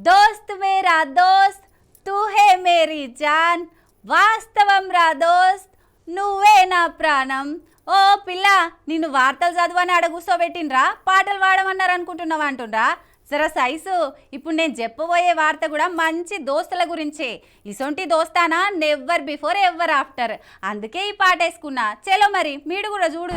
దోస్త్ మేరా దోస్త్ తూ హే మేరీ జాన్, వాస్తవం రా దోస్త్ నువ్వే నా ప్రాణం. ఓ పిల్ల, నిన్ను వార్తలు చదువని ఆడ కూర్చోబెట్టినరా, పాటలు పాడమన్నారు అనుకుంటున్నావా అంటుండ్రా. జర సైసు, ఇప్పుడు నేను చెప్పబోయే వార్త కూడా మంచి దోస్తుల గురించే. ఇసొంటి దోస్తానా నెవర్ బిఫోర్ ఎవర్ ఆఫ్టర్. అందుకే ఈ పాట వేసుకున్నా. చలో మరి మీరు కూడా చూడు.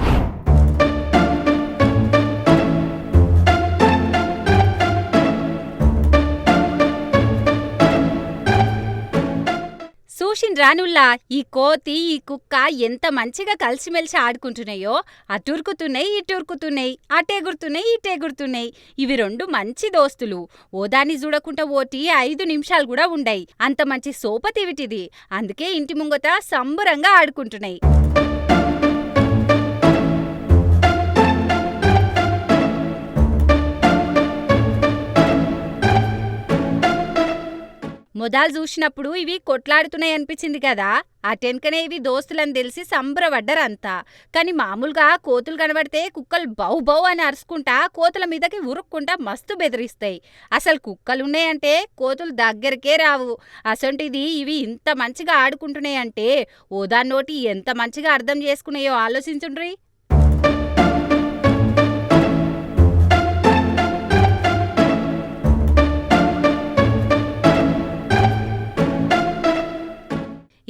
చూసిన రానుల్లా ఈ కోతి ఈ కుక్క ఎంత మంచిగా కలిసిమెలిసి ఆడుకుంటున్నాయో. అటురుకుతున్నాయి ఇటురుకుతున్నాయి, అటెగురుతున్నాయి ఇటెగురుతున్నాయి. ఇవి రెండు మంచి దోస్తులు. ఓదాన్ని చూడకుండా ఓటి 5 నిమిషాలు కూడా ఉండయి. అంత మంచి సోపతివిటిది. అందుకే ఇంటి ముంగట సంబరంగా ఆడుకుంటున్నాయి. మొదలు చూసినప్పుడు ఇవి కొట్లాడుతున్నాయి అనిపించింది కదా. అటెన్కనే ఇవి దోస్తులని తెలిసి సంబరపడ్డరంతా. కానీ మామూలుగా కోతులు కనబడితే కుక్కలు బౌ బౌ అని అరుచుకుంటా కోతుల మీదకి ఉరుక్కుంటా మస్తు బెదిరిస్తాయి. అసలు కుక్కలున్నాయంటే కోతులు దగ్గరికే రావు. అసొంటిది ఇవి ఇంత మంచిగా ఆడుకుంటున్నాయంటే ఓదాన్నోటి ఎంత మంచిగా అర్థం చేసుకున్నాయో ఆలోచించుండ్రి.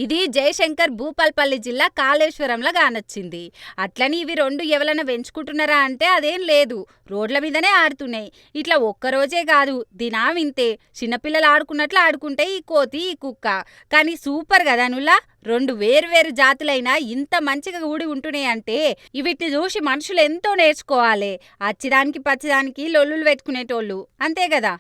ఇది జయశంకర్ భూపాల్పల్లి జిల్లా కాళేశ్వరంలో కానొచ్చింది. అట్లని ఇవి రెండు ఎవరైనా పెంచుకుంటున్నారా అంటే అదేం లేదు. రోడ్ల మీదనే ఆడుతున్నాయి. ఇట్లా ఒక్కరోజే కాదు, దినం ఇంతే. చిన్నపిల్లలు ఆడుకున్నట్లు ఆడుకుంటే ఈ కోతి ఈ కుక్క. కానీ సూపర్ కదా నుల్లా. రెండు వేరు జాతులైనా ఇంత మంచిగా ఊడి ఉంటున్నాయి అంటే వీటిని చూసి మనుషులు ఎంతో నేర్చుకోవాలి. అచ్చిదానికి పచ్చిదానికి లొల్లులు పెట్టుకునేటోళ్ళు, అంతే కదా.